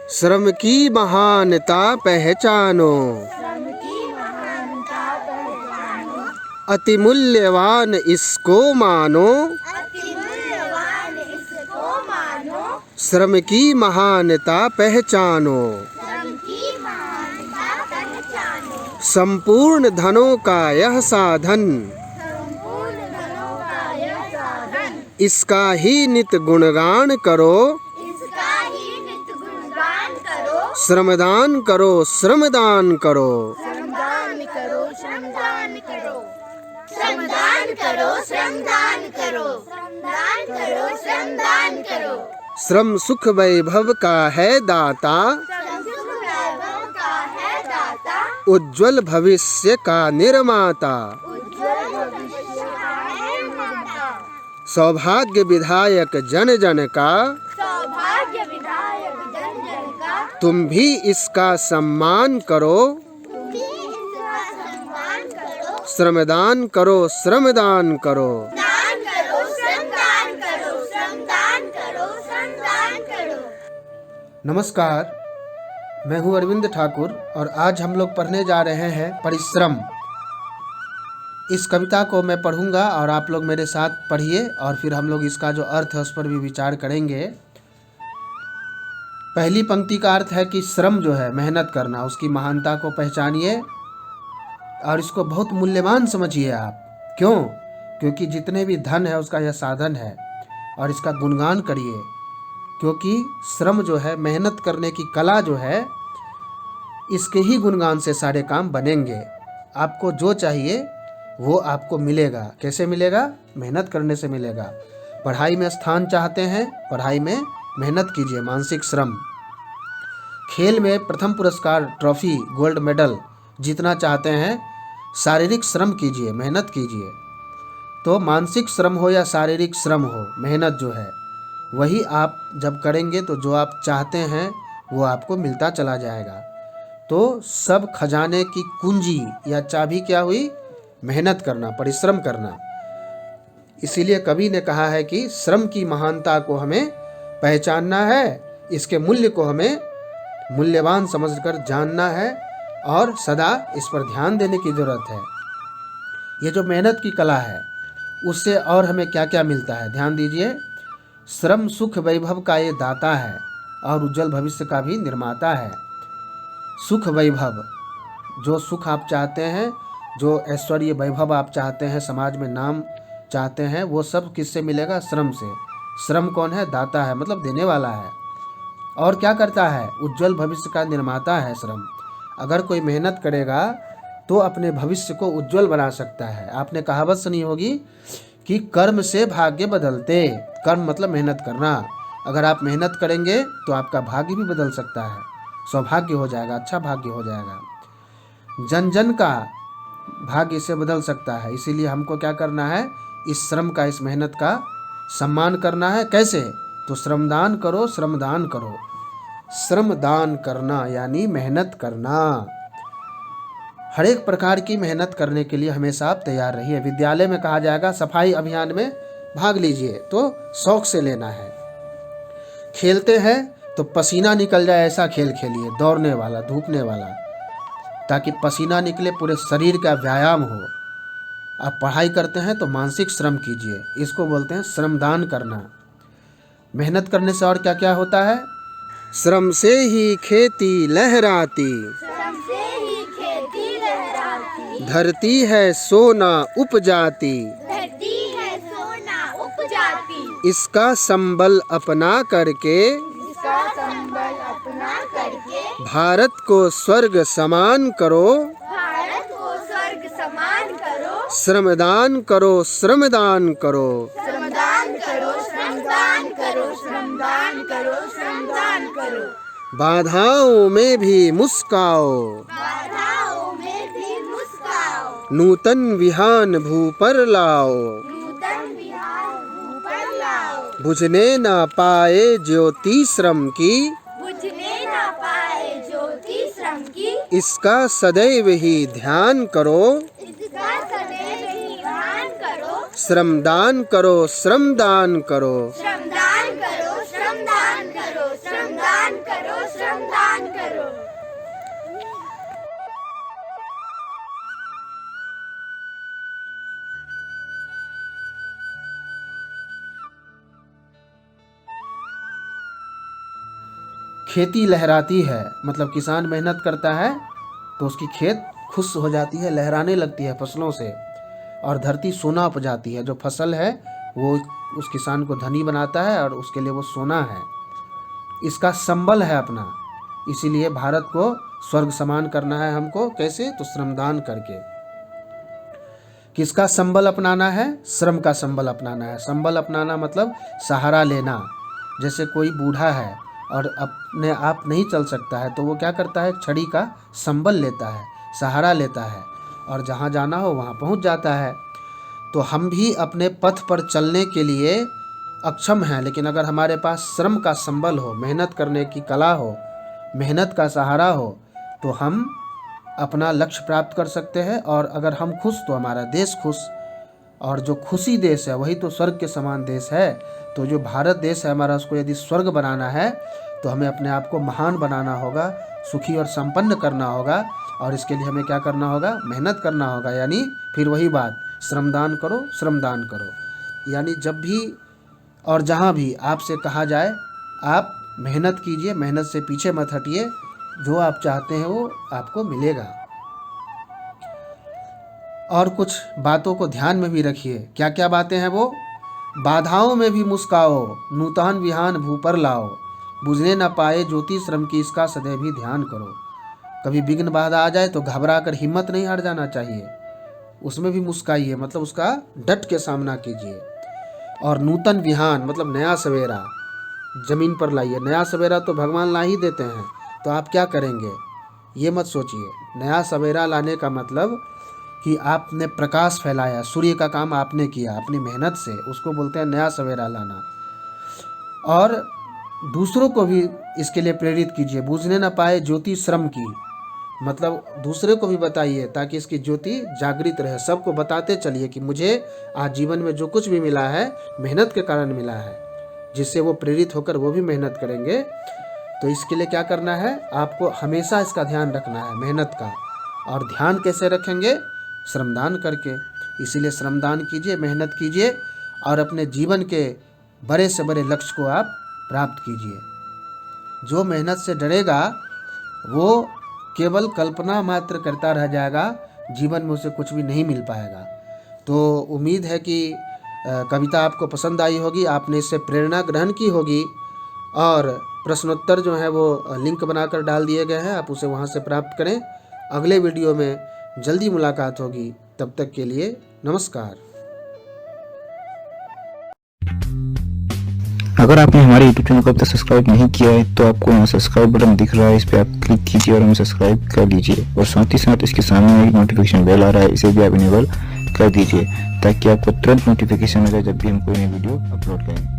श्रम की महानता पहचानो, अति मूल्यवान इसको मानो। श्रम की महानता पहचानो, संपूर्ण धनों का यह साधन, इसका ही नित गुणगान करो। श्रमदान करो, श्रमदान करो, श्रमदान करो, श्रमदान करो, श्रमदान करो, श्रमदान करो, श्रमदान करो, श्रमदान करो। श्रम सुख वैभव का है दाता, उज्ज्वल भविष्य का निर्माता। सौभाग्य विधायक जन जन का, सौभाग्य विधायक जन जन का। तुम भी इसका सम्मान करो। श्रमदान करो, श्रमदान करो, दान करो, श्रमदान करो, श्रमदान करो, श्रमदान करो। नमस्कार, मैं हूँ अरविंद ठाकुर और आज हम लोग पढ़ने जा रहे हैं परिश्रम। इस कविता को मैं पढ़ूंगा और आप लोग मेरे साथ पढ़िए और फिर हम लोग इसका जो अर्थ है उस पर भी विचार करेंगे। पहली पंक्ति का अर्थ है कि श्रम जो है मेहनत करना, उसकी महानता को पहचानिए और इसको बहुत मूल्यवान समझिए आप। क्यों? क्योंकि जितने भी धन है उसका यह साधन है और इसका गुणगान करिए। क्योंकि श्रम जो है, मेहनत करने की कला जो है, इसके ही गुणगान से सारे काम बनेंगे। आपको जो चाहिए वो आपको मिलेगा। कैसे मिलेगा? मेहनत करने से मिलेगा। पढ़ाई में स्थान चाहते हैं, पढ़ाई में मेहनत कीजिए, मानसिक श्रम। खेल में प्रथम पुरस्कार, ट्रॉफी, गोल्ड मेडल जीतना चाहते हैं, शारीरिक श्रम कीजिए, मेहनत कीजिए। तो मानसिक श्रम हो या शारीरिक श्रम हो, मेहनत जो है वही आप जब करेंगे तो जो आप चाहते हैं वो आपको मिलता चला जाएगा। तो सब खजाने की कुंजी या चाबी क्या हुई? मेहनत करना, परिश्रम करना। इसीलिए कवि ने कहा है कि श्रम की महानता को हमें पहचानना है, इसके मूल्य को हमें मूल्यवान समझकर जानना है और सदा इस पर ध्यान देने की जरूरत है। ये जो मेहनत की कला है उससे और हमें क्या क्या मिलता है, ध्यान दीजिए। श्रम सुख वैभव का ये दाता है और उज्जवल भविष्य का भी निर्माता है। सुख वैभव, जो सुख आप चाहते हैं, जो ऐश्वर्य वैभव आप चाहते हैं, समाज में नाम चाहते हैं, वो सब किससे मिलेगा? श्रम से। श्रम कौन है? दाता है, मतलब देने वाला है। और क्या करता है? उज्जवल भविष्य का निर्माता है श्रम। अगर कोई मेहनत करेगा तो अपने भविष्य को उज्जवल बना सकता है। आपने कहावत सुनी होगी कि कर्म से भाग्य बदलते। कर्म मतलब मेहनत करना। अगर आप मेहनत करेंगे तो आपका भाग्य भी बदल सकता है, सौभाग्य हो जाएगा, अच्छा भाग्य हो जाएगा। जन जन का भाग्य से बदल सकता है। इसीलिए हमको क्या करना है? इस श्रम का, इस मेहनत का सम्मान करना है। कैसे? तो श्रमदान करो, श्रमदान करो। श्रमदान करना यानी मेहनत करना। हर एक प्रकार की मेहनत करने के लिए हमेशा आप तैयार रहिए। विद्यालय में कहा जाएगा सफाई अभियान में भाग लीजिए, तो शौक से लेना है। खेलते हैं तो पसीना निकल जाए ऐसा खेल खेलिए, दौड़ने वाला, धूपने वाला, ताकि पसीना निकले, पूरे शरीर का व्यायाम हो। आप पढ़ाई करते हैं तो मानसिक श्रम कीजिए, इसको बोलते हैं श्रमदान करना। मेहनत करने से और क्या क्या होता है? श्रम से ही खेती लहराती, श्रम से ही खेती लहराती, धरती है सोना उपजाती, धरती है सोना उपजाती। इसका संबल अपना करके, इसका संबल अपना करके, भारत को स्वर्ग समान करो। भारत को स्वर्ग समान करो। श्रमदान करो, श्रमदान करो, श्रमदान करो, श्रमदान करो, श्रमदान करो, श्रमदान करो। बाधाओं में भी मुस्काओ, बाधाओं में भी मुस्काओ, नूतन विहान भू पर लाओ, नूतन विहार ऊपर लाओ। बुझने ना पाए ज्योति श्रम की, बुझने ना पाए ज्योति श्रम की, इसका सदैव ही ध्यान करो। इसका सदैव ही ध्यान करो। श्रमदान करो, श्रमदान करो, श्रमदान करो, श्रमदान करो, श्रमदान करो, श्रमदान खेती लहराती है, मतलब किसान मेहनत करता है तो उसकी खेत खुश हो जाती है, लहराने लगती है फसलों से, और धरती सोना उपजाती है। जो फसल है वो उस किसान को धनी बनाता है और उसके लिए वो सोना है, इसका संबल है अपना। इसीलिए भारत को स्वर्ग समान करना है हमको। कैसे? तो श्रमदान करके। किसका संबल अपनाना है? श्रम का संबल अपनाना है। संबल अपनाना मतलब सहारा लेना। जैसे कोई बूढ़ा है और अपने आप नहीं चल सकता है तो वो क्या करता है? छड़ी का संबल लेता है, सहारा लेता है, और जहाँ जाना हो वहाँ पहुँच जाता है। तो हम भी अपने पथ पर चलने के लिए अक्षम हैं, लेकिन अगर हमारे पास श्रम का संबल हो, मेहनत करने की कला हो, मेहनत का सहारा हो, तो हम अपना लक्ष्य प्राप्त कर सकते हैं। और अगर हम खुश तो हमारा देश खुश, और जो खुशी देश है वही तो स्वर्ग के समान देश है। तो जो भारत देश है हमारा, उसको यदि स्वर्ग बनाना है तो हमें अपने आप को महान बनाना होगा, सुखी और संपन्न करना होगा। और इसके लिए हमें क्या करना होगा? मेहनत करना होगा। यानी फिर वही बात, श्रमदान करो, श्रमदान करो। यानी जब भी और जहाँ भी आपसे कहा जाए आप मेहनत कीजिए, मेहनत से पीछे मत हटिए, जो आप चाहते हैं वो आपको मिलेगा। और कुछ बातों को ध्यान में भी रखिए। क्या क्या बातें हैं वो? बाधाओं में भी मुस्काओ, नूतन विहान भू पर लाओ, बुझने न पाए ज्योति श्रम की, इसका सदैव ही ध्यान करो। कभी विघ्न बाधा आ जाए तो घबरा कर हिम्मत नहीं हार जाना चाहिए, उसमें भी मुस्काइए, मतलब उसका डट के सामना कीजिए। और नूतन विहान मतलब नया सवेरा जमीन पर लाइए। नया सवेरा तो भगवान ला ही देते हैं, तो आप क्या करेंगे ये मत सोचिए। नया सवेरा लाने का मतलब कि आपने प्रकाश फैलाया, सूर्य का काम आपने किया अपनी मेहनत से, उसको बोलते हैं नया सवेरा लाना। और दूसरों को भी इसके लिए प्रेरित कीजिए। बूझने न पाए ज्योति श्रम की, मतलब दूसरे को भी बताइए ताकि इसकी ज्योति जागृत रहे। सबको बताते चलिए कि मुझे आज जीवन में जो कुछ भी मिला है मेहनत के कारण मिला है, जिससे वो प्रेरित होकर वो भी मेहनत करेंगे। तो इसके लिए क्या करना है? आपको हमेशा इसका ध्यान रखना है, मेहनत का। और ध्यान कैसे रखेंगे? श्रमदान करके। इसीलिए श्रमदान कीजिए, मेहनत कीजिए और अपने जीवन के बड़े से बड़े लक्ष्य को आप प्राप्त कीजिए। जो मेहनत से डरेगा वो केवल कल्पना मात्र करता रह जाएगा, जीवन में उसे कुछ भी नहीं मिल पाएगा। तो उम्मीद है कि कविता आपको पसंद आई होगी, आपने इससे प्रेरणा ग्रहण की होगी। और प्रश्नोत्तर जो है वो लिंक बनाकर डाल दिए गए हैं, आप उसे वहाँ से प्राप्त करें। अगले वीडियो में जल्दी मुलाकात होगी, तब तक के लिए नमस्कार। अगर आपने हमारे YouTube चैनल को अब तक सब्सक्राइब नहीं किया है तो आपको यहाँ सब्सक्राइब बटन दिख रहा है, इस पर आप क्लिक कीजिए और हमें सब्सक्राइब कर लीजिए। और साथ ही साथ इसके सामने एक नोटिफिकेशन बेल आ रहा है, इसे भी आप इनेबल कर दीजिए ताकि आपको तुरंत नोटिफिकेशन मिले जब भी हम कोई नई वीडियो अपलोड करें।